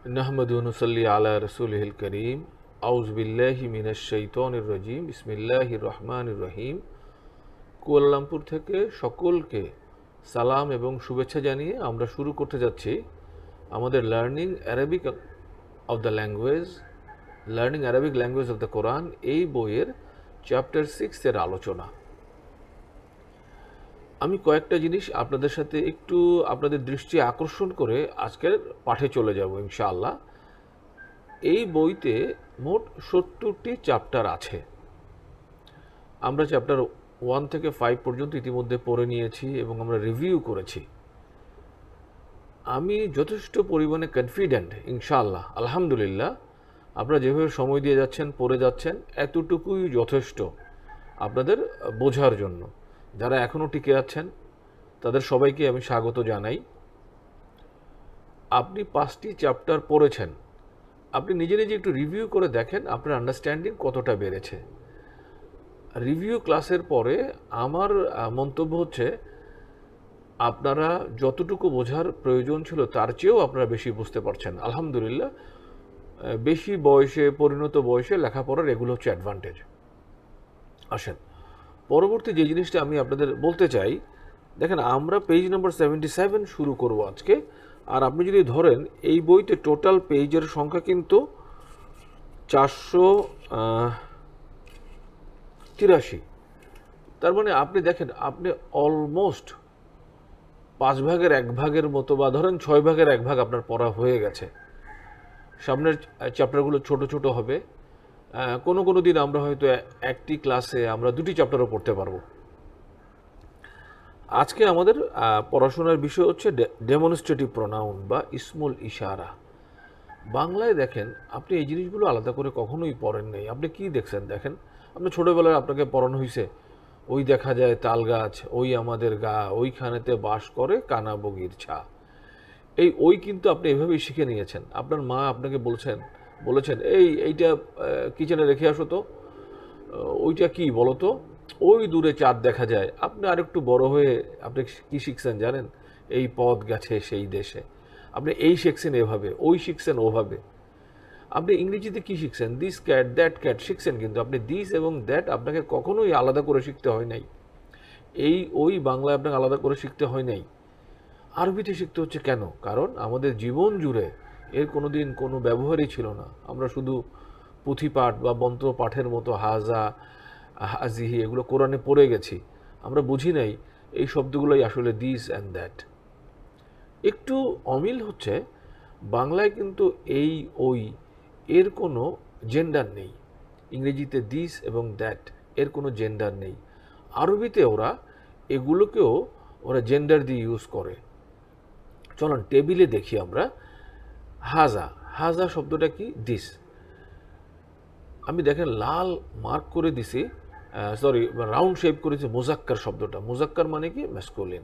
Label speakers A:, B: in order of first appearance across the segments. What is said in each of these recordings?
A: नहमदु नुसल्ली अला रसूलिहिल करीम आउज़ु बिल्लाहि मिनाश শাইতানির রাজিম বিসমিল্লাহির রহমানির রহিম। কুয়ালালামপুর থেকে সকলকে সালাম এবং শুভেচ্ছা জানিয়ে আমরা শুরু করতে যাচ্ছি আমাদের learning Arabic language of the Quran এই বইয়ের চ্যাপ্টার 6 এর আলোচনা। আমি কয়েকটা জিনিস আপনাদের সাথে একটু আপনাদের দৃষ্টি আকর্ষণ করে আজকের পাঠে চলে যাব ইনশাআল্লাহ। এই বইতে মোট 70টি চ্যাপ্টার আছে। আমরা চ্যাপ্টার 1 থেকে 5 পর্যন্ত ইতিমধ্যে পড়ে নিয়েছি এবং আমরা রিভিউ করেছি। আমি যথেষ্ট পরিমাণে কনফিডেন্ট ইনশাআল্লাহ, আলহামদুলিল্লাহ, আপনারা যেভাবে সময় দিয়ে যাচ্ছেন, পড়ে যাচ্ছেন, এতটুকুই যথেষ্ট আপনাদের বোঝার জন্য। যারা এখনও টিকে আছেন তাদের সবাইকে আমি স্বাগত জানাই। আপনি 5টি চ্যাপ্টার পড়েছেন, আপনি নিজে নিজে একটু রিভিউ করে দেখেন আপনার আন্ডারস্ট্যান্ডিং কতটা বেড়েছে। রিভিউ ক্লাসের পরে আমার মন্তব্য হচ্ছে আপনারা যতটুকু বোঝার প্রয়োজন ছিল তার চেয়েও আপনারা বেশি বুঝতে পারছেন, আলহামদুলিল্লাহ। বেশি বয়সে, পরিণত বয়সে লেখাপড়ার এগুলো হচ্ছে অ্যাডভান্টেজ। আসেন, পরবর্তী যে জিনিসটা আমি আপনাদের বলতে চাই, দেখেন আমরা পেজ নম্বর 77 শুরু করব আজকে। আর আপনি যদি ধরেন এই বইতে টোটাল পেজের সংখ্যা কিন্তু 483। তার মানে আপনি দেখেন আপনি অলমোস্ট 5 ভাগের 1 ভাগের মতো, বা ধরেন 6 ভাগের 1 ভাগ আপনার পড়া হয়ে গেছে। সামনের চ্যাপ্টারগুলো ছোট ছোট হবে। কোনো কোনো দিন আমরা হয়তো একটি ক্লাসে আমরা 2টি চ্যাপ্টারও পড়তে পারবো। আজকে আমাদের পড়াশোনার বিষয় হচ্ছে ডেমনস্ট্রেটিভ প্রোনাউন বা ইসমুল ইশারা। বাংলায় দেখেন আপনি এই জিনিসগুলো আলাদা করে কখনোই পড়েন নাই। আপনি কি দেখছেন? দেখেন, আপনি ছোটোবেলায় আপনাকে পড়ানো হয়েছে ওই দেখা যায় তাল গাছ, ওই আমাদের গা, ওইখানেতে বাস করে কানা বগির ছা। ওই কিন্তু আপনি এভাবেই শিখে নিয়েছেন। আপনার মা আপনাকে বলেছেন এইটা কিচেনে রেখে আসো তো, ওইটা কি বলো তো, ওই দূরে চাঁদ দেখা যায়। আপনি আরেকটু বড় হয়ে আপনি কি শিখছেন জানেন? এই পথ গেছে সেই দেশে। আপনি এই শিখছেন এভাবে, ওই শিখছেন ওভাবে। আপনি ইংরেজিতে কি শিখছেন? দিস ক্যাট, দ্যাট ক্যাট শিখছেন, কিন্তু আপনি দিস এবং দ্যাট আপনাকে কখনোই আলাদা করে শিখতে হয় নাই। ওই বাংলায় আপনাকে আলাদা করে শিখতে হয় নাই। আরবিতে শিখতে হচ্ছে কেন? কারণ আমাদের জীবন জুড়ে এর কোনো দিন কোনো ব্যবহারই ছিল না। আমরা শুধু পুঁথিপাঠ বা মন্ত্রপাঠের মতো হাজা, হাজিহি এগুলো কোরআনে পড়ে গেছি। আমরা বুঝি নাই এই শব্দগুলোই আসলে দিস অ্যান্ড দ্যাট। একটু অমিল হচ্ছে, বাংলায় কিন্তু ওই এর কোনো জেন্ডার নেই। ইংরেজিতে দিস এবং দ্যাট এর কোনো জেন্ডার নেই। আরবিতে এগুলোকেও ওরা জেন্ডার দিয়ে ইউজ করে। চলুন টেবিলে দেখি আমরা। হাজা, হাজা শব্দটা কি? দিস। আমি দেখেন লাল মার্ক করে দিছি, রাউন্ড শেপ করেছি মুজাক্কার শব্দটা। মুজাক্কার মানে কি? ম্যাসকুলিন।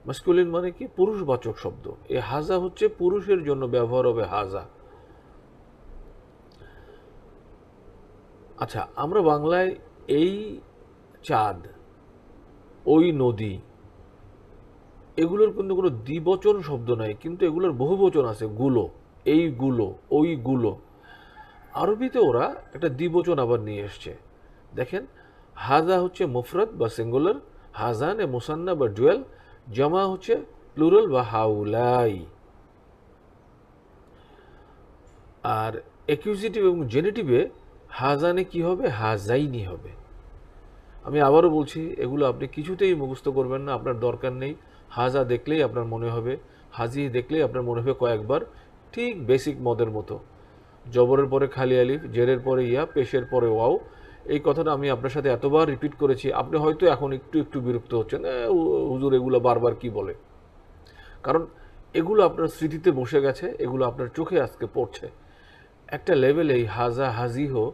A: ম্যাসকুলিন মানে কি? পুরুষবাচক শব্দ। এই হাজা হচ্ছে পুরুষের জন্য ব্যবহার হবে হাজা। আচ্ছা, আমরা বাংলায় এই চাঁদ, ওই নদী, এগুলোর কিন্তু কোনো দ্বিবচন শব্দ নাই, কিন্তু এগুলোর বহুবচন আছে। গুলো, এইগুলো, ওইগুলো। আরবিতে ওরা একটা দ্বিবচন আবার নিয়ে এসছে। দেখেন, হাজা হচ্ছে মুফরাদ বা সিঙ্গুলার, হাজান এ মুসান্না বা ডুয়েল, জামা হচ্ছে প্লুরাল বা হাউলাই। আর অ্যাকিউজিটিভ এবং জেনেটিভে হাজানে কি হবে? হাজাইনি হবে। আমি আবারও বলছি, এগুলো আপনি কিছুতেই মুখস্থ করবেন না, আপনার দরকার নেই। হাজা দেখলেই আপনার মনে হবে, হাজি দেখলেই আপনার মনে হবে কয়েকবার, ঠিক বেসিক মদের মতো। জবরের পরে খালি আলিফ, জেরের পরে ইয়া, পেশের পরে ওয়াও। এই কথাটা আমি আপনার সাথে এতবার রিপিট করেছি, আপনি হয়তো এখন একটু একটু বিরক্ত হচ্ছেন, হুজুর এগুলো বারবার কি বলে। কারণ এগুলো আপনার স্মৃতিতে বসে গেছে, এগুলো আপনার চোখে আজকে পড়ছে। একটা লেভেলে এই হাজা হাজিহো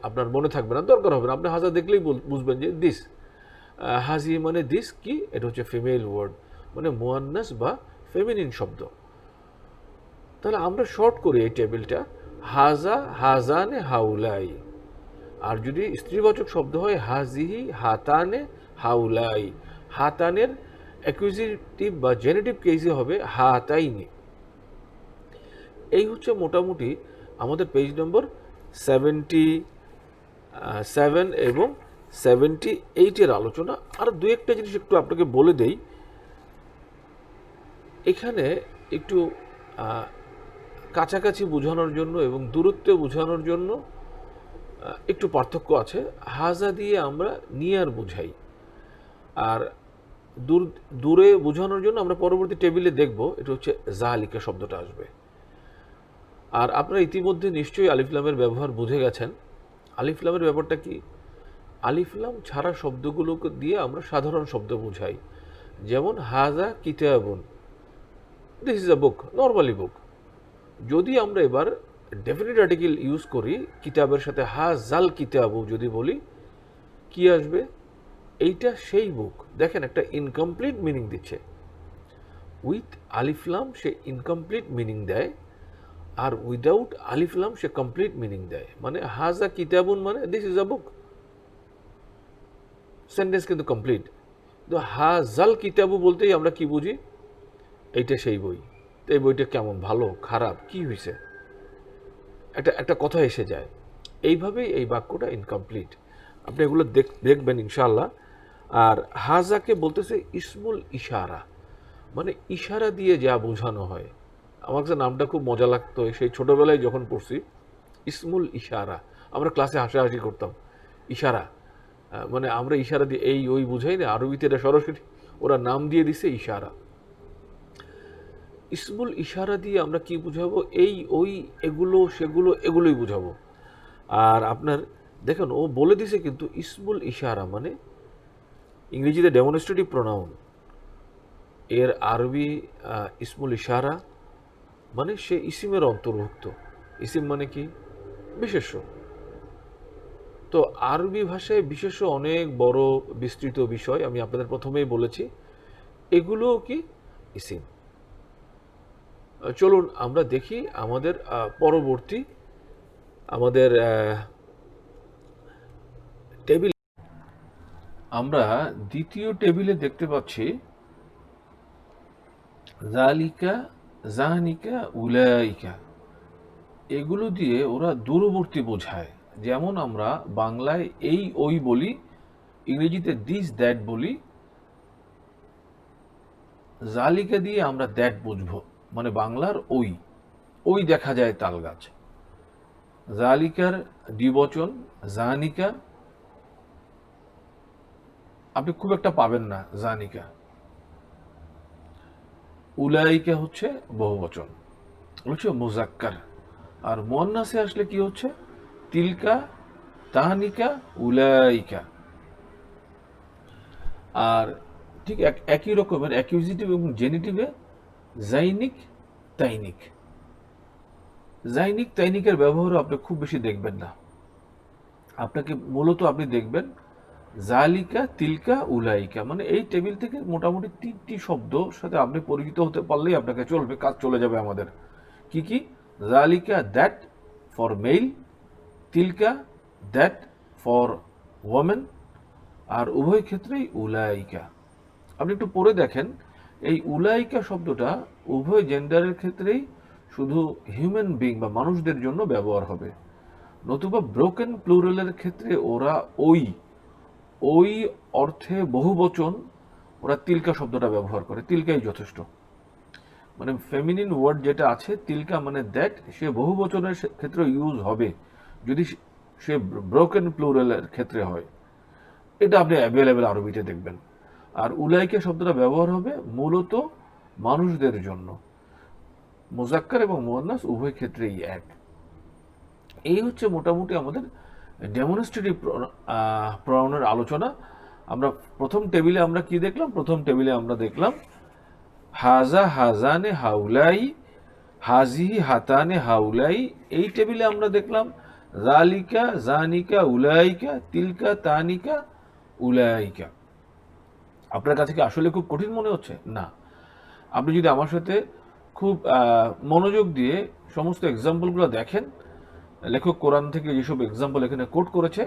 A: আপনার মনে থাকবে না, দরকার হবে না। আপনি হাজা দেখলেই বুঝবেন যে দিস। হাজি মানে দিস কি? এটা হচ্ছে ফিমেল ওয়ার্ড, মানে মুয়ান্নাস বা ফেমিনিন শব্দ। তাহলে আমরা শর্ট করি এই টেবিলটা, হাজা, হাজানে, হাউলাই। আর যদি স্ত্রীবাচক শব্দ হয় হাজিহি, হাতানে, হাউলাই। হাতানের অ্যাকুজিটিভ বা জেনেটিভ কেসে হবে হাতাইনি। এই হচ্ছে মোটামুটি আমাদের পেজ নম্বর 77 এবং 78-এর আলোচনা। আর দু একটা জিনিস একটু আপনাকে বলে দেই, এখানে একটু কাছাকাছি বোঝানোর জন্য এবং দূরত্বে বোঝানোর জন্য একটু পার্থক্য আছে। হাজা দিয়ে আমরা নিয়ার বোঝাই, আর দূরে বোঝানোর জন্য আমরা পরবর্তী টেবিলে দেখব এটা হচ্ছে জালিকা শব্দটা আসবে। আর আপনারা ইতিমধ্যে নিশ্চয়ই আলিফলামের ব্যবহার বুঝে গেছেন। আলিফলামের ব্যাপারটা কি? আলিফলাম ছাড়া শব্দগুলোকে দিয়ে আমরা সাধারণ শব্দ বোঝাই, যেমন হাজা কিতাবুন, this is a book, normally book. যদি আমরা এবার ডেফিনিট আর্টিকেল ইউজ করি, কিতাবের সাথে হাজাল কিতাবু যদি বলি, কি আসবে? এইটা সেই বুক। দেখেন, একটা ইনকমপ্লিট মিনিং দিচ্ছে। উইথ আলিফলাম সে ইনকমপ্লিট মিনিং দেয়, আর উইদাউট আলিফলাম সে কমপ্লিট মিনিং দেয়। মানে হাজা কিতাবুন মানে this is a book, sentence কিন্তু কমপ্লিট। তো হাজাল কিতাবু বলতেই আমরা কি বুঝি? এইটা সেই বই। তো এই বইটা কেমন, ভালো, খারাপ, কি হয়েছে, একটা কথা এসে যায়। এইভাবেই এই বাক্যটা ইনকমপ্লিট। আপনি এগুলো দেখবেন ইনশাআল্লাহ। আর হাজাকে বলতেছে ইসমুল ইশারা, মানে ইশারা দিয়ে যা বোঝানো হয়। আমার কাছে নামটা খুব মজা লাগতো সেই ছোটবেলায় যখন পড়ছি, ইসমুল ইশারা। আমরা ক্লাসে হাসাহাসি করতাম, ইশারা মানে আমরা ইশারা দিয়ে এই ওই বুঝাই না, আরবিতে এটা সরাসরি ওরা নাম দিয়ে দিছে ইশারা। ইসমুল ইশারা দিয়ে আমরা কি বুঝাবো? এই ওই, এগুলো সেগুলো, এগুলোই বুঝাবো। আর আপনার দেখেন, ও বলে দিছে কিন্তু ইসমুল ইশারা মানে ইংরেজিতে ডেমনস্ট্রেটিভ প্রোনাউন, এর আরবি ইসমুল ইশারা মানে সে ইসিমের অন্তর্ভুক্ত। ইসিম মানে কি? বিশেষ্য। তো আরবি ভাষায় বিশেষ্য অনেক বড় বিস্তৃত বিষয়, আমি আপনাদের প্রথমেই বলেছি। এগুলোও কি ইসিম। চলুন আমরা দেখি আমাদের পরবর্তী আমাদের টেবিল। আমরা দ্বিতীয় টেবিলে দেখতে পাচ্ছি জালিকা, জাহানিকা, উলাইকা। এগুলো দিয়ে ওরা দূরবর্তী বোঝায়। যেমন আমরা বাংলায় এই ওই বলি, ইংরেজিতে দিস দ্যাট বলি। জালিকা দিয়ে আমরা দ্যাট বুঝবো, মানে বাংলার ওই ওই দেখা যায় তাল গাছ। জালিকার দ্বিবচন জানিকা আপনি খুব একটা পাবেন না, জানিকা। উলাইকা হচ্ছে বহুবচন, হচ্ছে মুজাক্কার। আর মুয়ান্নাসে আসলে কি হচ্ছে? তিলকা, তাহনিকা, উলাইকা। আর ঠিক একই রকমের অ্যাকিউজিটিভ এবং জেনিটিভে জাইনিক, তাইনিক। জাইনিক তাইনিকের ব্যবহারও আপনি খুব বেশি দেখবেন না। আপনাকে মূলত আপনি দেখবেন জালিকা, তিলকা, উলাইকা, মানে এই টেবিল থেকে মোটামুটি 3টি শব্দ সাথে আপনি পরিচিত হতে পারলেই আপনাকে চলবে, কাজ চলে যাবে আমাদের। কি কি? জালিকা দ্যাট ফর মেল, তিলকা দ্যাট ফর ওয়ামেন, আর উভয় ক্ষেত্রেই উলাইকা। আপনি একটু পড়ে দেখেন, এই উলাইকা শব্দটা উভয় জেন্ডারের ক্ষেত্রেই শুধু হিউম্যান বিং বা মানুষদের জন্য ব্যবহার হবে, নতুবা ব্রোকেন প্লুরালের ক্ষেত্রে ওরা ওই ওই অর্থে বহুবচন ওরা তিলকা শব্দটা ব্যবহার করে। তিলকাই যথেষ্ট, মানে ফেমিনিন ওয়ার্ড যেটা আছে তিলকা মানে দ্যাট, সে বহুবচনের ক্ষেত্রে ইউজ হবে যদি সে ব্রোকেন প্লুরালের ক্ষেত্রে হয়। এটা আপনি অ্যাভেলেবেল আরবিতে দেখবেন। আর উলাইকা শব্দটা ব্যবহার হবে মূলত মানুষদের জন্য, মুজাক্কার এবং মুয়ান্নাস উভয় ক্ষেত্রেই এক। এই হচ্ছে মোটামুটি আমাদের ডেমনস্ট্রেটিভ প্রনাউনের আলোচনা। আমরা প্রথম টেবিলে আমরা কি দেখলাম? প্রথম টেবিলে আমরা দেখলাম হাজা, হাজানে, হাউলাই, হাজিহি, হাতানে, হাউলাই। এই টেবিলে আমরা দেখলাম জালিকা, জানিকা, উলাইকা, তিলকা, তানিকা, উলাইকা। আপনার কাছে কি আসলে খুব কঠিন মনে হচ্ছে? না। আপনি যদি আমার সাথে খুব মনোযোগ দিয়ে সমস্ত এক্সাম্পলগুলো দেখেন, লেখক কোরআন থেকে যেসব এক্সাম্পল এখানে কোট করেছে,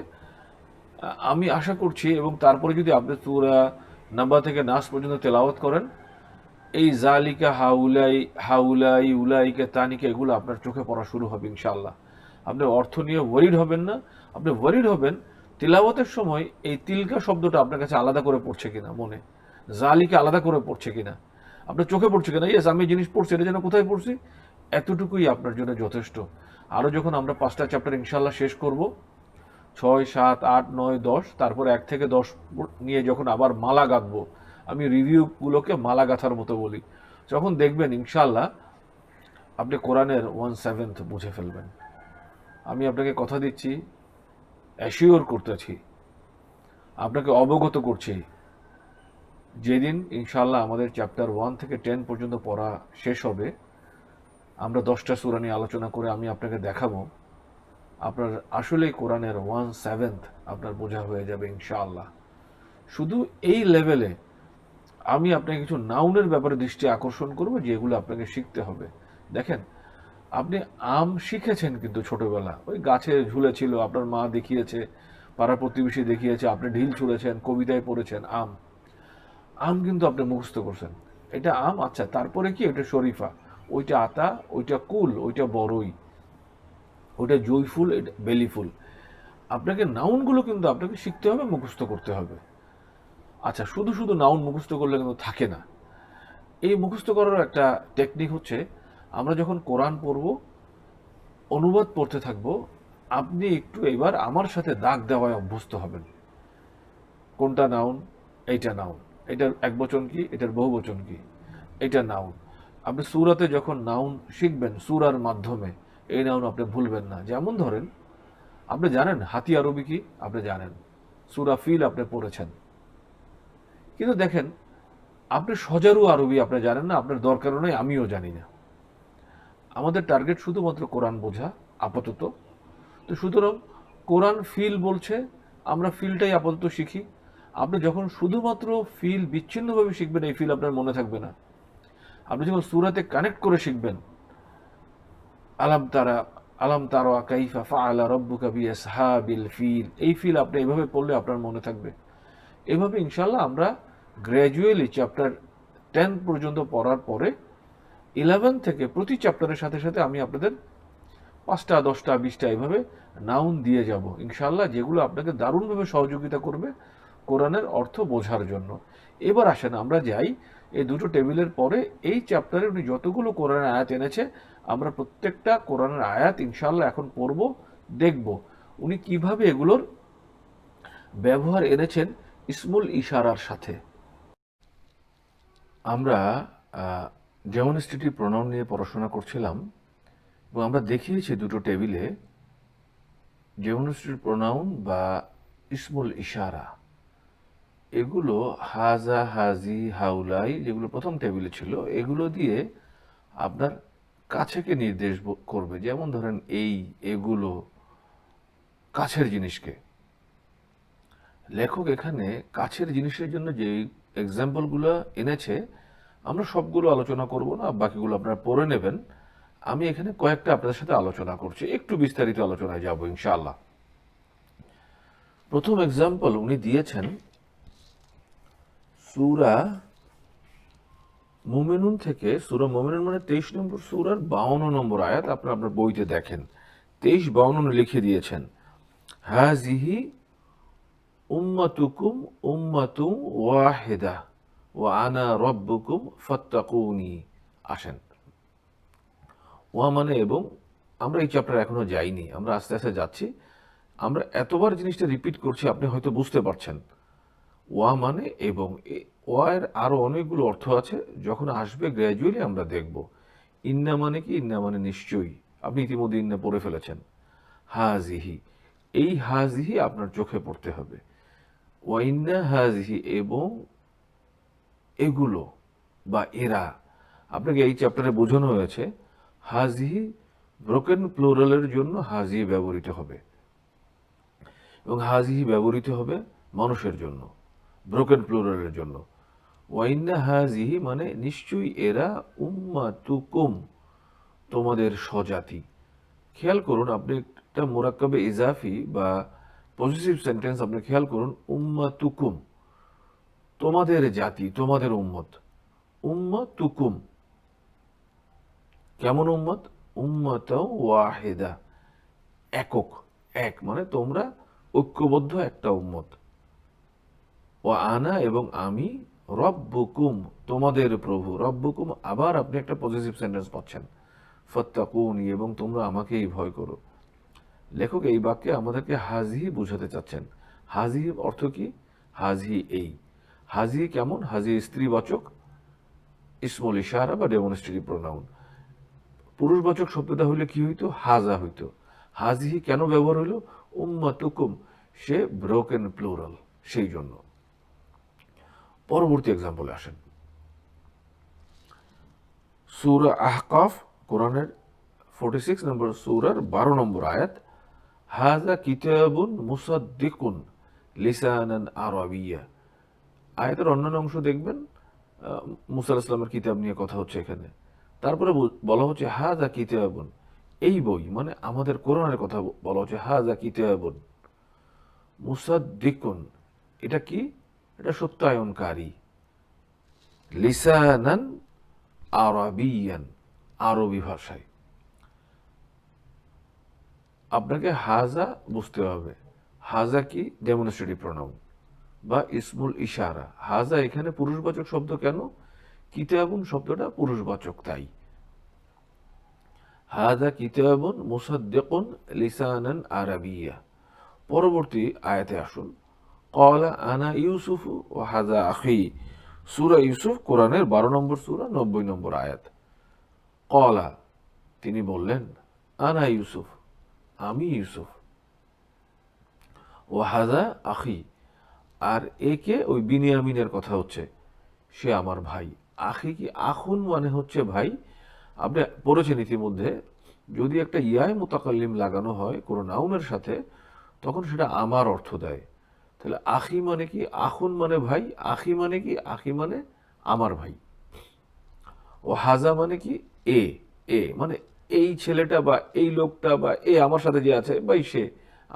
A: আমি আশা করছি, এবং তারপরে যদি আপনি সূরা নাবা থেকে নাস পর্যন্ত তেলাওয়াত করেন, এই জালিকা হাউলাই হাউলাই উলাইকে তানিকে এগুলো আপনার চোখে পড়া শুরু হবে ইনশাআল্লাহ। আপনি অর্থ নিয়ে ওয়ারিড হবেন না, আপনি ওয়ারিড হবেন তিলাওয়াতের সময় এই তিলকা শব্দটা আপনার কাছে আলাদা করে পড়ছে কিনা, মনে জালিকা আলাদা করে পড়ছে কিনা, আপনার চোখে পড়ছে কিনা, ইয়েস আমি জিনিস পড়ছি, এটা যেন কোথায় পড়ছি, এতটুকুই আপনার জন্য যথেষ্ট। আরও যখন আমরা 5টা চ্যাপ্টার ইনশাআল্লাহ শেষ করব, 6, 7, 8, 9, 10, তারপর 1 থেকে 10 নিয়ে যখন আবার মালা গাঁথবো, আমি রিভিউগুলোকে মালা গাঁথার মতো বলি, যখন দেখবেন ইনশাআল্লাহ আপনি কোরআনের 1/7 বুঝে ফেলবেন। আমি আপনাকে কথা দিচ্ছি, অ্যাসিওর করতেছি, আপনাকে অবগত করছি, যেদিন ইনশাআল্লাহ আমাদের চ্যাপ্টার 1 থেকে 10 পর্যন্ত পড়া শেষ হবে, আমরা 10টা সূরা নিয়ে আলোচনা করে আমি আপনাকে দেখাবো আপনার আসলেই কোরআনের 1/7 আপনার বোঝা হয়ে যাবে ইনশাআল্লাহ। শুধু এই লেভেলে আমি আপনাকে কিছু নাউনের ব্যাপারে দৃষ্টি আকর্ষণ করব, যেগুলো আপনাকে শিখতে হবে। দেখেন, আপনি আম শিখেছেন কিন্তু ছোটবেলা ওই গাছে ঝুলেছিল, আপনার মা দেখিয়েছে, পাড়া প্রতিবেশী দেখিয়েছে, আপনি ঢিল ছুঁড়েছেন, কবিতায় পড়েছেন আম। আম কিন্তু আপনি মুখস্থ করছেন, এটা আম, আচ্ছা তারপরে কি, ওইটা শরীফা, ওইটা আতা, ওইটা কুল, ওইটা বড়ই, ওইটা জয়ফুল, এটা বেলিফুল। আপনাকে নাউনগুলো কিন্তু আপনাকে শিখতে হবে, মুখস্থ করতে হবে। আচ্ছা, শুধু শুধু নাউন মুখস্থ করলে কিন্তু থাকে না। এই মুখস্থ করার একটা টেকনিক হচ্ছে, আমরা যখন কোরআন পড়ব, অনুবাদ পড়তে থাকবো, আপনি একটু এবার আমার সাথে দাগ দেওয়ায় অভ্যস্ত হবেন। কোনটা নাউন, এইটা নাউন, এটার একবচন কি, এটার বহুবচন কি, এটা নাউন। আপনি সূরাতে যখন নাউন শিখবেন সূরার মাধ্যমে, এই নাউন আপনি ভুলবেন না। যেমন ধরেন, আপনি জানেন হাতি আরবি কি, আপনি জানেন, সূরা ফিল আপনি পড়েছেন, কিন্তু দেখেন আপনি সজারু আরবি আপনি জানেন না, আপনার দরকারও নেই, আমিও জানি না। আমাদের টার্গেট শুধুমাত্র কোরআন বোঝা আপাতত। তো সুতরাং কোরআন ফিল বলছে, আমরা ফিলটাই আপাতত শিখি। আপনি যখন শুধুমাত্র ফিল বিচ্ছিন্নভাবে শিখবেন, এই ফিল আপনার মনে থাকবে না। আপনি যখন সূরাতে কানেক্ট করে শিখবেন, আলাম তারা আলাম তারা কাইফা ফাআলা রাব্বুকা বিআসহাবিল ফিল, এই ফিল আপনি এইভাবে পড়লে আপনার মনে থাকবে। এভাবে ইনশাআল্লাহ আমরা গ্র্যাজুয়ালি চ্যাপ্টার 10 পর্যন্ত পড়ার পরে 11 থেকে প্রতি চ্যাপ্টারের সাথে সাথে আমি আপনাদের 5টা 10টা 20টা এভাবে নাউন দিয়ে যাব ইনশাআল্লাহ, যেগুলো আপনাকে দারুণভাবে সহযোগিতা করবে কোরআনের অর্থ বোঝার জন্য। এবার আসেন আমরা যাই এই দুটো টেবিলের পরে, এই চ্যাপ্টারে উনি যতগুলো কোরআনের আয়াত এনেছে, আমরা প্রত্যেকটা কোরআনের আয়াত ইনশাআল্লাহ এখন পড়ব, দেখব উনি কিভাবে এগুলোর ব্যবহার এনেছেন ইসমুল ইশারার সাথে। আমরা ডেমনস্ট্রেটিভ প্রোনাউন নিয়ে পড়াশোনা করছিলাম, এবং আমরা দেখিয়েছি দুটো টেবিলে ডেমনস্ট্রেটিভ প্রোনাউন বা ইসমুল ইশারা, এগুলো হাজা, হাজি, হাউলাই, যেগুলো প্রথম টেবিলে ছিল, এগুলো দিয়ে আপনার কাছেকে নির্দেশ করবে। যেমন ধরেন এই, এগুলো কাছের জিনিসকে। লেখক এখানে কাছের জিনিসের জন্য যে এক্সাম্পলগুলো এনেছে, আমরা সবগুলো আলোচনা করব না, বাকিগুলো আপনারা পড়ে নেবেন। আমি এখানে কয়েকটা আপনাদের সাথে আলোচনা করছি, একটু বিস্তারিত আলোচনায় যাব ইনশাআল্লাহ। প্রথম এক্সাম্পল উনি দিয়েছেন সূরা মুমিনুন থেকে। সূরা মুমিনুন মানে 23 নম্বর সূরার 52 নম্বর আয়াত। আপনার বইতে দেখেন 23-52 লিখে দিয়েছেন, হাজিহি উম্মাতুকুম উম্মাতুম ওয়াহিদা ওয়া আনা রব্বুকুম ফাত্তাকুনি। আসেন, ওয়া মানে এবং, আমরা এই চ্যাপ্টার এখনো যাইনি, আমরা আস্তে আস্তে যাচ্ছি। আমরা এতবার জিনিসটা রিপিট করছি, আপনি হয়তো বুঝতে পারছেন। ওয়া মানে এবং, ওয়া এর আরো অনেকগুলো অর্থ আছে, যখন আসবে গ্র্যাজুয়ালি আমরা দেখব। ইন্না মানে কি, ইন্না মানে নিশ্চয়ই, আপনি ইতিমধ্যে ইন্না পড়ে ফেলেছেন। হাজিহি, এই হাজিহি আপনার চোখে পড়তে হবে। ওয়া ইন্না হাজিহি, এবং এগুলো বা এরা, আপনাকে এই চ্যাপ্টারে বোঝানো হয়েছে হাজিহি ব্রোকেন প্লুরালের জন্য হাজিহি ব্যবহৃত হবে, এবং হাজিহি ব্যবহৃত হবে মানুষের জন্য, ব্রোকেন প্লুরালের জন্য। ওয়াইন্না হাজিহি মানে নিশ্চয়ই এরা, উম্মাতুকুম তোমাদের স্বজাতি। খেয়াল করুন, আপনি একটা মুরাক্কাবে ইজাফি বা পজিটিভ সেন্টেন্স আপনি খেয়াল করুন, উম্মাতুকুম তোমাদের জাতি, তোমাদের উম্মত। উম্মাতুকুম, কেমন উম্মত? উম্মাতাও ওয়াহিদা, একক, এক মানে তোমরা ঐক্যবদ্ধ একটা উম্মত। ও আনা এবং আমি রব্বুকুম, তোমাদের প্রভু। রব্বুকুম আবার আপনি একটা পজিটিভ সেন্টেন্স পাচ্ছেন, ফাত্তাকুনি, এবং তোমরা আমাকেই ভয় করো। লেখক এই বাক্যে আমাদেরকে হাজিহি বুঝাতে চাচ্ছেন। হাজিহি অর্থ কি? হাজিহি এই। হাজিহি কেমন? হাজিহি স্ত্রীবাচক, ইসমুল ইশারা বা ডেমনস্ট্রেটিভ প্রোনাউন। পুরুষবাচক শব্দটা হইলে কি হইতো? হাজা হইতো। হাজিহি কেন ব্যবহার হইল? উম্মাতুকুম, সে ব্রোকেন প্লুরাল, সেই জন্য। পরবর্তী এক্সাম্পলে আসেন। সূরা আহকাফ, কোরআনের 46 নম্বর সূরার 12 নম্বর আয়াত। হাযা কিতাবুন মুসাদ্দিকুন লিসানান আরাবিয়্যা। আয়াতের অন্যান্য অংশ দেখবেন মুসা আলাইহিস সালামের কিতাব নিয়ে কথা হচ্ছে এখানে। তারপরে বলা হচ্ছে হাযা কিতাবুন, এই বই মানে আমাদের কোরআনের কথা বলা হচ্ছে। হাযা কিতাবুন মুসাদ্দিকুন, এটা কি? এটা সত্যায়নকারী। লিসানান আরাবিয়ান, আরবি ভাষায়। আপনাকে হাজা বুঝতে হবে। হাজা কি? ডেমনস্ট্রেটিভ প্রোনাউন বা ইসমুল ইশারা। হাজা এখানে পুরুষবাচক শব্দ কেন? কিতাবুন শব্দটা পুরুষবাচক, তাই। হাজা কিতাবুন মুসাদ্দিকুন লিসানান আরাবিয়া। পরবর্তী আয়াতে আসুন। ক্বালা আনা ইউসুফু ওয়া হাযা আখি, সূরা ইউসুফ, কোরআনের 12 নম্বর সূরা, 90 নম্বর আয়াত। ক্বালা, তিনি বললেন, আনা ইউসুফ, আমি ইউসুফ, ওয়া হাযা আখি, আর একে ওই বিনিয়ামিনের কথা হচ্ছে, সে আমার ভাই। আখি কি? আখুন মানে হচ্ছে ভাই। আপনি পড়েছেন ইতিমধ্যে, যদি একটা ইয়ায় মুতাকাল্লিম লাগানো হয় কোনো নাউনের সাথে, তখন সেটা আমার অর্থ দেয়। তাহলে আখি মানে কি? আখুন মানে ভাই। আখি মানে কি? আখি মানে আমার ভাই। ও হাজা মানে কি? এ, এ মানে এই ছেলেটা বা এই লোকটা বা এ আমার সাথে যে আছে বা সে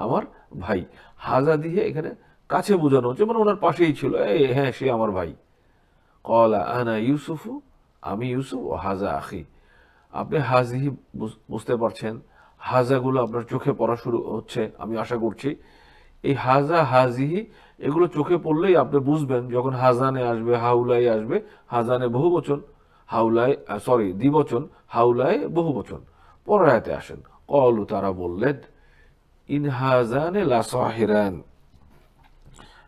A: আমার ভাই। হাজা দিয়ে এখানে কাছে বোঝানো হচ্ছে, মানে ওনার পাশেই ছিল, হ্যাঁ সে আমার ভাই। ক্বালা আনা ইউসুফু, আমি ইউসুফ, ও হাজা আখি। আপনি হাজিহি বুঝতে পারছেন। হাজাগুলো আপনার চোখে পড়া শুরু হচ্ছে, আমি আশা করছি। এই হাজা, হাজিহি এগুলো চোখে পড়লেই আপনি বুঝবেন যখন হাজানে আসবে, হাউলাই আসবে। হাজানে বহু বচন, হাউলায় দ্বিবচন, হাউলায় বহু বচন। পরের আয়াতে আসেন। ক্বালু, তারা বললেন, ইন হাজানে লা সাহিরান,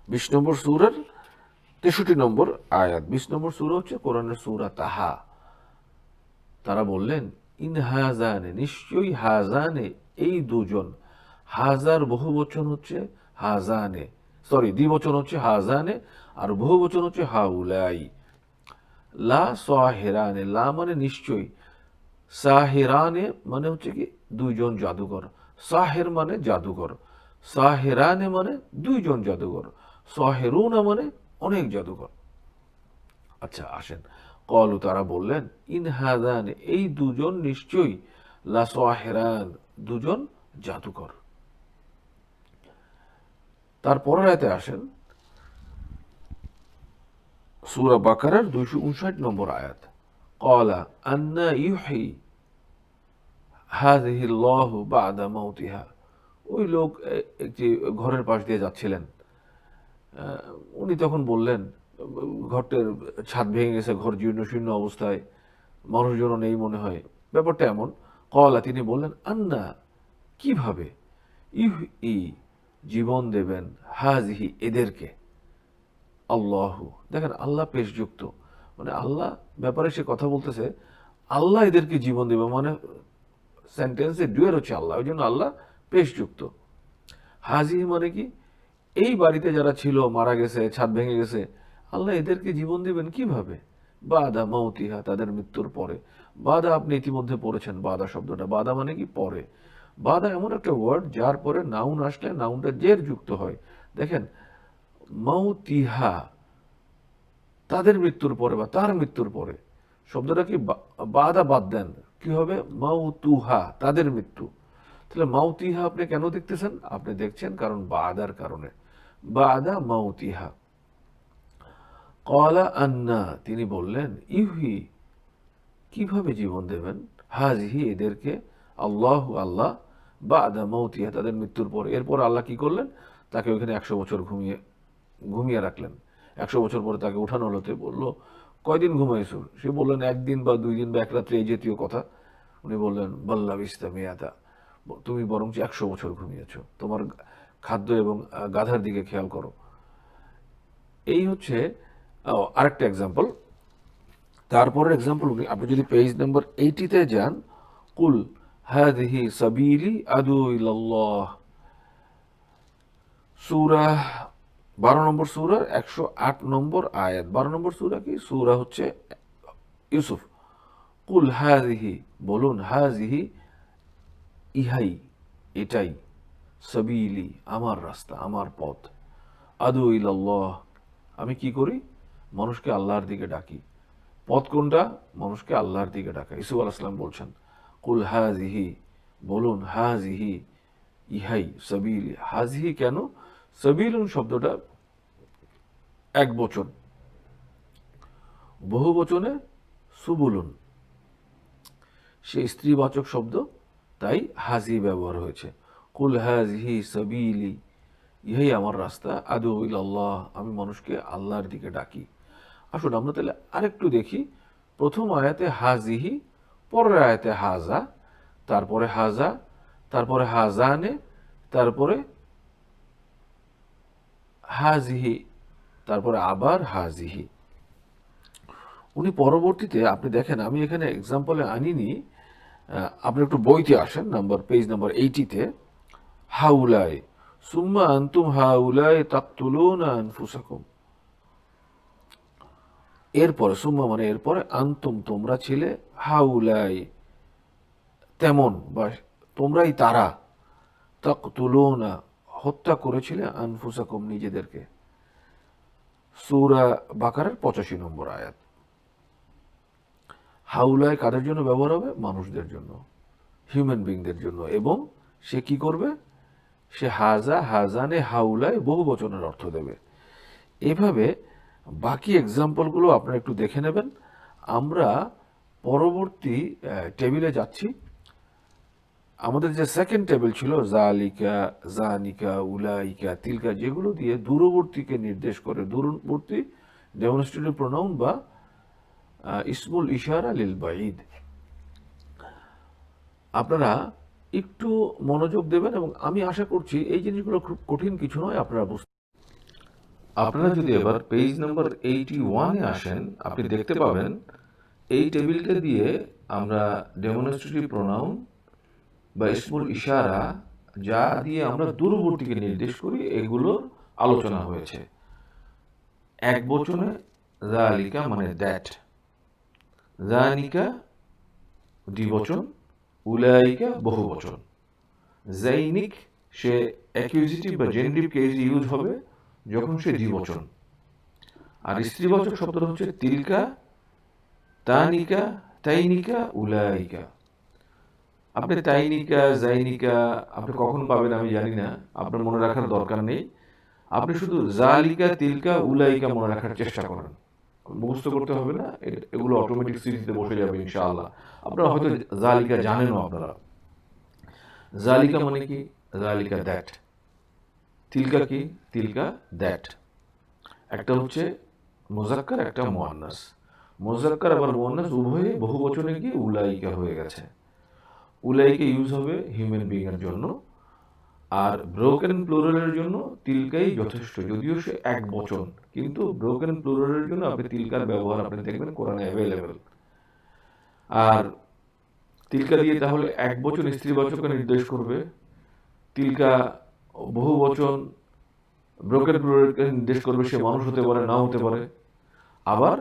A: 20 নম্বর সূরার 63 নম্বর আয়াত। 20 নম্বর সূরা হচ্ছে কোরআনের সূরা তাহা। তারা বললেন, ইন হাজানে, নিশ্চয়ই হাজানে, এই দুজন। হাজার বহু বচন হচ্ছে হাজানে, দ্বিবচন হচ্ছে হাজানে, আর বহু বচন হচ্ছে হাউলাই। লা সাহিরানে, লা মানে নিশ্চয়ই, সাহিরানে মানে হচ্ছে কি? দুইজন জাদুকর। সাহের মানে জাদুকর, সাহিরানে মানে দুইজন জাদুকর, সাহেরুনা মানে অনেক জাদুকর। আচ্ছা আসেন। ক্বালু, তারা বললেন, ইন হাযান, এই দুজন নিশ্চয়ই, লা সাহিরান, দুজন জাদুকর। তারপরের আয়াতে আসেন, সূরা বাকারার 259 নম্বর আয়াত। ক্বালা আন্না ইউহয়ি হাযিহিল্লাহু বা'দা মাউতিহা। ওই লোক একটি ঘরের পাশ দিয়ে যাচ্ছিলেন। উনি তখন বললেন, ঘরটার ছাদ ভেঙে গেছে, ঘর জীর্ণ শীর্ণ অবস্থায়, মানুষজনও নেই মনে হয়, ব্যাপারটা এমন। ক্বালা, তিনি বললেন, আন্না, কিভাবে, ইউহয়ি, জীবন দেবেন, হাযিহি, এদেরকে, আল্লাহু, দেখেন আল্লাহ পেশযুক্ত, মানে আল্লাহ ব্যাপারে সে কথা বলতেছে, আল্লাহ এদেরকে জীবন দেবে, মানে সেন্টেন্সে ডুয়ের হচ্ছে আল্লাহ, ওই জন্য আল্লাহ পেশযুক্ত। হাজিহি মানে কি? এই বাড়িতে যারা ছিল মারা গেছে, ছাদ ভেঙে গেছে, আল্লাহ এদেরকে জীবন দিবেন কিভাবে? বাদা মাউতিহা, তাদের মৃত্যুর পরে। বাদা আপনি ইতিমধ্যে পড়েছেন, বাদা শব্দটা। বাদা মানে কি? পরে। বাদা এমন একটা ওয়ার্ড যার পরে নাউন আসলে নাউনটা জের যুক্ত হয়। দেখেন, মাউতিহা, তাদের মৃত্যুর পরে বা তার মৃত্যুর পরে। শব্দটা কি? বাদা বাদ দেন, কি হবে? মাউতুহা, তাদের মৃত্যু। তাহলে মাউতিহা আপনি কেন দেখতেছেন? আপনি দেখছেন কারণ বাদার কারণে, বাদা মাউতিহা। ক্বালা আন্না, তিনি বললেন, ইউহি, কিভাবে জীবন দেবেন, হাজিহি, এদেরকে, আল্লাহু, আল্লাহ, বাদা মৌতিহা, তাদের মৃত্যুর পর। এরপর আল্লাহ কি করলেন, তাকে ওইখানে 100 বছর ঘুমিয়ে ঘুমিয়ে রাখলেন। 100 বছর পরে তাকে উঠানো হলো, বললো কয়দিন ঘুমাইছো, সে বললেন 1 দিন বা 2 দিন বা 1 রাত্রে, এই জাতীয় কথা। উনি বললেন বাল্লা বিস্তামিয়াতা, তুমি বরঞ্চ 100 বছর ঘুমিয়েছো, তোমার খাদ্য এবং গাধার দিকে খেয়াল করো। এই হচ্ছে আরেকটা এক্সাম্পল। তারপরের এক্সাম্পল, আপনি যদি পেজ নাম্বার 80-তে যান, কুল হাদিহি সাবিলি আদু ইলাল্লাহ, সূরা 12 নম্বর সূরার 108 নম্বর আয়াত। 12 নম্বর সূরা কি? সূরা হচ্ছে ইউসুফ। কুল হাদিহি, বলুন, হাজিহি, ইহাই, এটাই, সাবিলি, আমার রাস্তা, আমার পথ, আদু ইলাল্লাহ, আমি কি করি, মানুষকে আল্লাহর দিকে ডাকি। পথ কোনটা? মানুষকে আল্লাহর দিকে ডাকা। ইসুফ আলাইহিস সালাম বলছেন, কুল হাজিহি, বলুন, হাজিহি, ইহাই, সাবিলি। হাজিহি কেন? সাবিলুন শব্দটা এক বচন, বহু বচনে সুবুলুন, সে স্ত্রীবাচক শব্দ, তাই হাজি ব্যবহার হয়েছে। কুল হাজিহি সাবিলি, ইহাই আমার রাস্তা, আদু ইলাল্লাহ, আমি মানুষকে আল্লাহর দিকে ডাকি। আসুন আমরা তাহলে আরেকটু দেখি। প্রথম আয়াতে হাজিহি, পরের আয়াতে হাজা, তারপরে হাজা, তারপরে হাজানে, তারপরে হাজিহি, তারপরে আবার হাজিহি। উনি পরবর্তীতে, আপনি দেখেন, আমি এখানে এক্সাম্পলে আনিনি, আপনি একটু বইতে আসেন, পেজ নাম্বার 80-তে, হাউলাই সুম্মা আনতুম হাউলাই তাকতুলুনা আনফুসাকুম, এরপরে সুম্মা মানে এরপরে, আনতুম তোমরা ছিলে, হাউলাই তেমন বা তোমরাই তারা, তাকতুলুনা হত্যা করেছিলে, আনফুসাকুম নিজেদেরকে। সূরা বাকারার 85 নম্বর আয়াত। হাউলায় কাদের জন্য ব্যবহার হবে? মানুষদের জন্য, হিউম্যান বিংদের জন্য। এবং সে কি করবে? সে হাজা, হাজানে, হাউলায় বহু বচনের অর্থ দেবে। এভাবে বাকি এক্সাম্পলগুলো আপনারা একটু দেখে নেবেন। আমরা পরবর্তী টেবিলে যাচ্ছি। আমাদের যে সেকেন্ড টেবিল ছিল, জালিকা, জানিকা, উলাইকা, তিলকা, যেগুলো দিয়ে দূরবর্তীকে নির্দেশ করে, দূরবর্তী ডেমনস্ট্রেটিভ প্রোনাউন বা ইসমুল ইশারা লিল বাঈদ। আপনারা একটু মনোযোগ দেবেন এবং আমি আশা করছি এই জিনিসগুলো খুব কঠিন কিছু নয়, আপনারা বুঝতে। আপনারা যদি এবার পেজ নাম্বার 81-এ আসেন, আপনি দেখতে পাবেন এই টেবিলটা দিয়ে আমরা ডেমনস্ট্রেটিভ প্রোনাউন বা ইসমুল ইশারা, যা দিয়ে আমরা দূরবর্তীকে নির্দেশ করি, এগুলোর আলোচনা হয়েছে। এক বচনে যালিকা মানে দ্যাট, জানিকা দ্বিবচন, উলাইকা বহু বচন, জাইনিক সে অ্যাকিউজিটিভ বা জেন্ডিভ কেস ইউজ হবে যখন সে দ্বিবচন। আর স্ত্রীবাচক শব্দটা হচ্ছে তিলকা, তানিকা, তাইনিকা, উলাইকা। আপনি তাইনিকা, জাইনিকা আপনি কখন পাবেন আমি জানি না, আপনার মনে রাখার দরকার নেই। আপনি শুধু জালিকা, তিলকা, উলাইকা মনে রাখার চেষ্টা করেন, মুখস্থ করতে হবে না, এগুলো অটোমেটিক স্মৃতিতে বসে যাবে ইনশাআল্লাহ। আপনারা হয়তো জালিকা জানেনও। আপনারা জালিকা মানে কি? জালিকা দ্যাট। তিলকা কি? তিলকা দ্যাট। একটা হচ্ছে মুজাক্কার, একটা মুআন্নাস। মুজাক্কার আবার মুআন্নাস উভয়ে বহু বচনে গিয়ে উলাইকা হয়ে গেছে। উলাইকা ইউজ হবে হিউম্যান বিং এর জন্য, আর ব্রোকেন প্লুরালের জন্য তিলকাই যথেষ্ট, যদিও সে এক বচন, কিন্তু ব্রোকেন প্লুরালের জন্য আপনি তিলকার ব্যবহার আপনি দেখবেন কোরআনে অ্যাভেলেবেল। আর তিলকা দিয়ে তাহলে এক বচন স্ত্রীবাচককে নির্দেশ করবে, তিলকা বহু বচন ব্রোকেন প্লুরালকে নির্দেশ করবে, সে মানুষ হতে পারে, নাও হতে পারে। আবার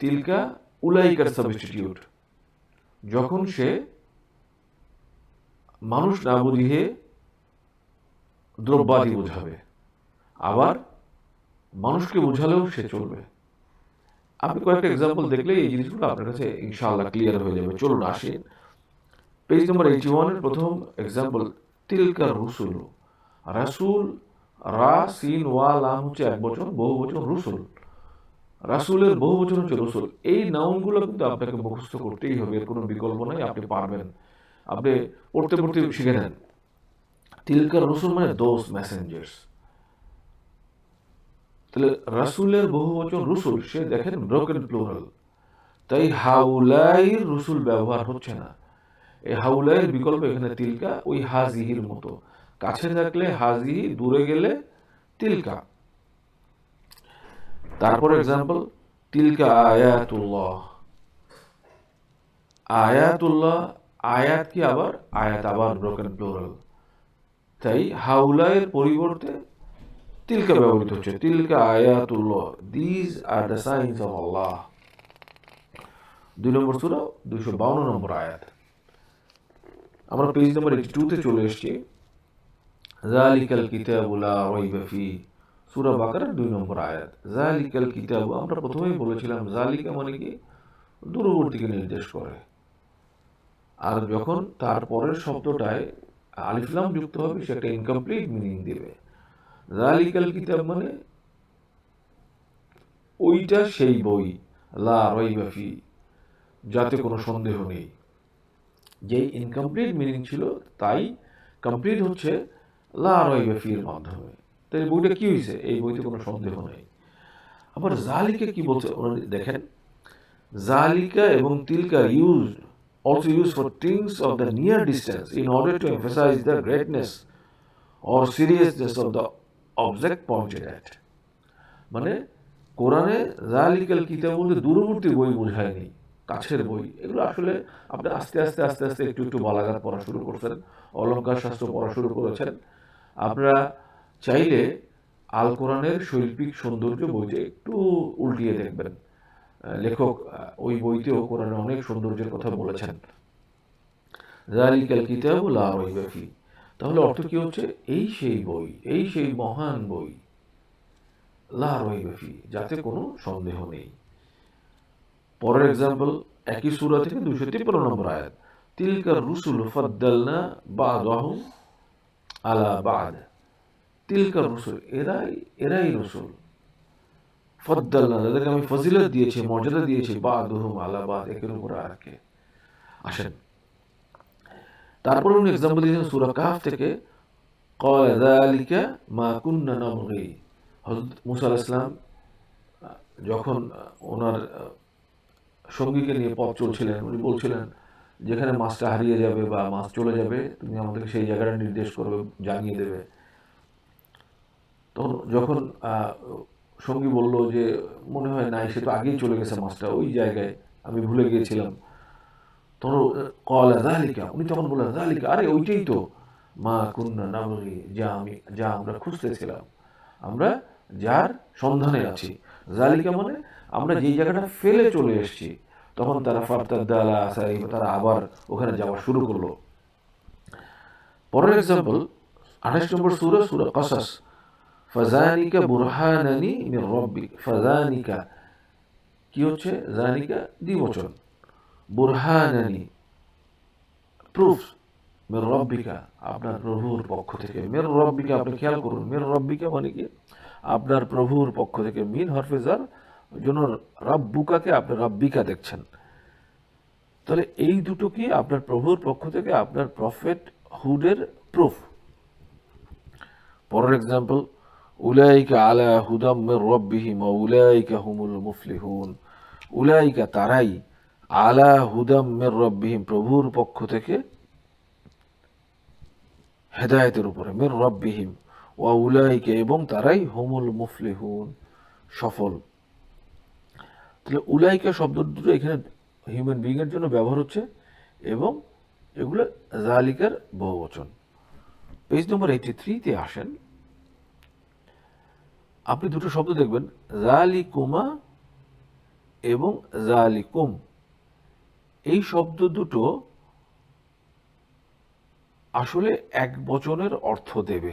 A: তিলকা উলাইকার সাবস্টিটিউট, যখন সে মানুষ না বুঝিয়ে দ্রব্যাদি বোঝাবে, আবার মানুষকে বোঝালেও সে চলবে। আপনি কয়েকটা এক্সাম্পল দেখলে এই জিনিসগুলো আপনার কাছে ইনশাআল্লাহ ক্লিয়ার হয়ে যাবে। চলুন আসেন পেজ নাম্বার 81-এর প্রথম এক্সাম্পল, তিলকার রুসুল। রাসুল, রা, সিন, ওয়া, লাম হচ্ছে এক বচন, বহু বচন রুসুল। রাসূলের বহুবচন হচ্ছে রসুল। এই নাউনগুলো কিন্তু আপনাকে মুখস্থ করতেই হবে, এর কোনো বিকল্প নাই, আপনি পারবেন। আপনি পড়তে পড়তে শিখে নেন। তিলকা রসুল মানে দোজ মেসেঞ্জার্স। তাহলে রাসূলের বহুবচন রসুল, সে দেখেন ব্রোকেন প্লুরাল, তাই হাউলাইর রসুল ব্যবহার হচ্ছে না। এই হাউলাইয়ের বিকল্প এখানে তিলকা, ওই হাজিহির মতো। কাছে থাকলে হাজিহি, দূরে গেলে তিলকা। তারপর এক্সাম্পল, তিলকা আয়াতুল্লাহ। আয়াতুল্লাহ, আয়াত কি আবার, আয়াত আবার ব্রোকেন প্লুরাল, তাই হাউলাইয়ের পরিবর্তে তিলকা ব্যবহৃত হচ্ছে। তিলকা আয়াতুল্লাহ, these are the signs of Allah. 2 নম্বর সূরা 252 নম্বর আয়াত। আমরা পেজ নাম্বার 82 তে চলে এসেছি। যালিকাল কিতাবু লা রাইবা ফিহি, সূরা বাকারার 2 নম্বর আয়াত। যালিকাল কিতাবু, আমরা প্রথমেই বলেছিলাম যালিকা মানে কি, দূরবর্তীকে নির্দেশ করে। আর যখন তার পরের শব্দটায় আলিফ লাম যুক্ত হবে, সে একটা ইনকমপ্লিট মিনিং দেবে। যালিকাল কিতাব মানে ওইটা সেই বই, লা রাইবা ফিহি, যাতে কোনো সন্দেহ নেই। যেই ইনকমপ্লিট মিনিং ছিল, তাই কমপ্লিট হচ্ছে লা রাইবা ফিহির মাধ্যমে। তাই বইটা কি হয়েছে, এই বইতে কোনো সন্দেহ নেই। আবার জালিকা কি বলছে দেখেন, জালিকা এবং তিলকা also used for things of the near distance in order to emphasize the greatness or seriousness of the object pointed at. মানে কোরআনে জালিকাল কিতাব বলতে দূরবর্তী বই বোঝায়নি, কাছের বই। এগুলো আসলে আপনি আস্তে আস্তে আস্তে আস্তে একটু একটু বালাগাত পড়া শুরু করছেন, অলঙ্কার শাস্ত্র পড়া শুরু করেছেন। আপনারা চাইলে আল কোরআনের শৈল্পিক সৌন্দর্য বইতে একটু উল্টিয়ে দেখবেন। লেখক ওই বইতেও কোরআনে অনেক সৌন্দর্যের কথা বলেছেন। যালিকাল কিতাবু লা রাইবা ফিহি, তাহলে অর্থ কি হচ্ছে, এই সেই বই, এই সেই মহান বই, লা রাইবা ফিহি, যাতে কোনো সন্দেহ নেই। পরের এক্সাম্পল, একই সূরা থেকে 253 নম্বর আয়াত। তিলকার রুসুল ফাদ্দালনা বা'দাহুম আলা বা'দ। তিলকার রসুল, এরাই রসুল। ফদ্দালনা, তাদেরকে আমি ফজিলত দিয়েছি, মর্যাদা দিয়েছি, বা'দুহুম আলা বা'দ, একের উপর আরেকে। আসেন, তারপর উনি এক্সাম্পল দিয়েছেন সূরা কাহফ থেকে, ক্বালা যালিকা মা কুন্না নাবগি। হযরত মূসা আলাইহিস সালাম যখন ওনার সঙ্গীকে নিয়ে পথ চলছিলেন, উনি বলছিলেন, যেখানে মাছটা হারিয়ে যাবে বা মাছ চলে যাবে, তুমি আমাদেরকে সেই জায়গাটা নির্দেশ করবে, জানিয়ে দেবে। তখন যখন সঙ্গী বলল যে মনে হয় নাই, সে তো আগেই চলে গেছে, মাছটা ওই জায়গায়, আমি ভুলে গিয়েছিলাম। তখন ক্বালা যালিকা, উনি তখন বললেন যালিকা, আরে ওইটাই তো, মা কুন্না নাবগি, যা আমরা খুঁজতেছিলাম, আমরা যার সন্ধানে আছি। যালিকা মানে আমরা যেই জায়গাটা ফেলে চলে এসেছি। তখন তারা ফারতাদ্দা আলা আসারিহিম, তারা আবার ওখানে যাওয়া শুরু করলো। পরের এক্সাম্পল, 28 নম্বর সূরা, সূরা কাসাস। ফাযানিকা বুরহানানি মির রাব্বিক। ফাযানিকা কি হচ্ছে, জানিকা দ্বিবচন, বুরহানানি প্রুফ, মির রাব্বিকা আপনার প্রভুর পক্ষ থেকে। মির রাব্বিকা, আপনি খেয়াল করুন, মির রাব্বিকা মানে কি, আপনার প্রভুর পক্ষ থেকে। মিন হরফে জার, জন্য রাব্বুকাকে আপনি রাব্বিকা দেখছেন। তাহলে এই দুটো কি আপনার প্রভুর পক্ষ থেকে, আপনার প্রফেট হুডের প্রুফ। পরের এক্সাম্পল, উলাইকা আলা হুদাম মির রাব্বিহিম ওয়া উলাইকা হুমুল মুফলিহুন। উলাইকা তারাই, আলা হুদাম মির রাব্বিহিম প্রভুর পক্ষ থেকে হেদায়েতের উপরে, মির রাব্বিহিম, ওয়া উলাইকা এবং তারাই, হুমুল মুফলিহুন সফল। তাহলে উলাইকা শব্দ দুটো এখানে হিউম্যান বিইং এর জন্য ব্যবহার হচ্ছে, এবং এগুলো জালিকার বহুবচন। পেজ নম্বর 83 তে আসেন, আপনি দুটো শব্দ দেখবেন, জালিকুমা এবং জালিকুম। এই শব্দ দুটো আসলে এক বচনের অর্থ দেবে,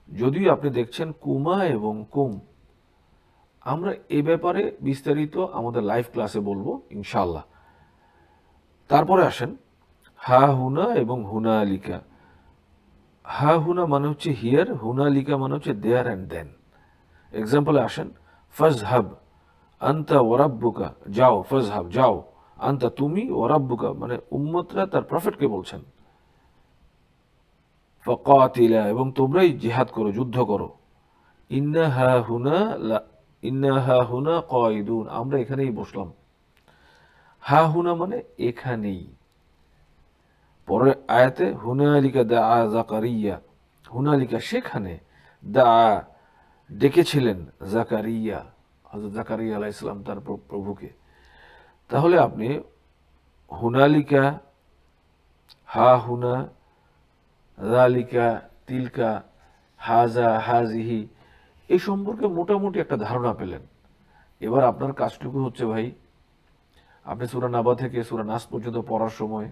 A: যদিও আপনি দেখছেন কুমা এবং কুম। আমরা এ ব্যাপারে বিস্তারিত আমাদের লাইভ ক্লাসে বলবো ইনশাআল্লাহ। তারপরে আসেন হা হুনা এবং হুনালিকা। হা হুনা মানে হচ্ছে হিয়ার, হুনালিকা মানে হচ্ছে দেয়ার অ্যান্ড দেন। এক্সাম্পলে আসেন, ফাজহাব আন্তা ওয়ারাব্বুকা, যাও, ফাজহাব, যাও, আন্তা, তুমি, ওয়ারাব্বুকা মানে উম্মতরা তার প্রফেটকে বলছেন, ফাকাতিলা, এবং তোমরাই জিহাদ করো, যুদ্ধ করো, ইন্না হা হুনা ইন্না হা হুনা কায়িদুন, আমরা এখানেই বসলাম। হা হুনা মানে এখানেই। পরের আয়াতে হুনালিকা দা জাকারিয়া, হুনালিকা সেখানে, দা ডেকেছিলেন জাকারিয়া, হযরত জাকারিয়া আলাইহিস সালাম তার প্রভুকে। তাহলে আপনি হুনালিকা, হা হুনা, যালিকা, তিলকা, হাজা, হাজিহি, এই সম্পর্কে মোটামুটি একটা ধারণা পেলেন। এবার আপনার কাজটুকু হচ্ছে ভাই, আপনি সূরা নাবা থেকে সূরা নাস পর্যন্ত পড়ার সময়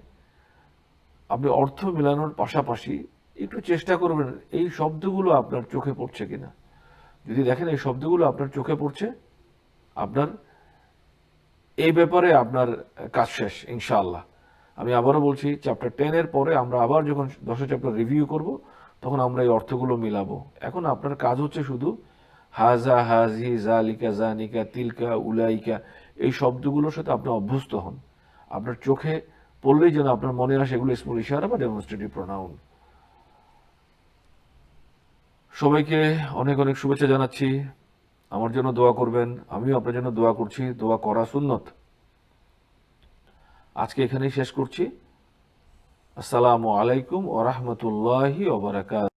A: আপনি অর্থ মেলানোর পাশাপাশি একটু চেষ্টা করবেন এই শব্দগুলো আপনার চোখে পড়ছে কিনা। যদি দেখেন এই শব্দগুলো আপনার চোখে পড়ছে, আপনার এই ব্যাপারে আপনার কাজ শেষ ইনশাআল্লাহ। আমি আবারও বলছি, চ্যাপ্টার 10 এর পরে আমরা আবার যখন 10 চ্যাপ্টার রিভিউ করব, তখন আমরা এই অর্থগুলো মিলাবো। এখন আপনার কাজ হচ্ছে শুধু হাজা, হাজি, জালিকা, জানিকা, তিলকা, উলাইকা, এই শব্দগুলোর সাথে আপনি অভ্যস্ত হন। আপনার চোখে পড়লেই যেন আপনার মনে আসে এগুলো ইসমুল ইশারা বা ডেমনস্ট্রেটিভ প্রোনাউন। সবাইকে অনেক অনেক শুভেচ্ছা জানাচ্ছি। আমার জন্য দোয়া করবেন, আমিও আপনার জন্য দোয়া করছি। দোয়া করা সুন্নত। আজকে এখানেই শেষ করছি। আসসালামু আলাইকুম ওয়া রাহমাতুল্লাহি ওয়া বারাকাতুহু।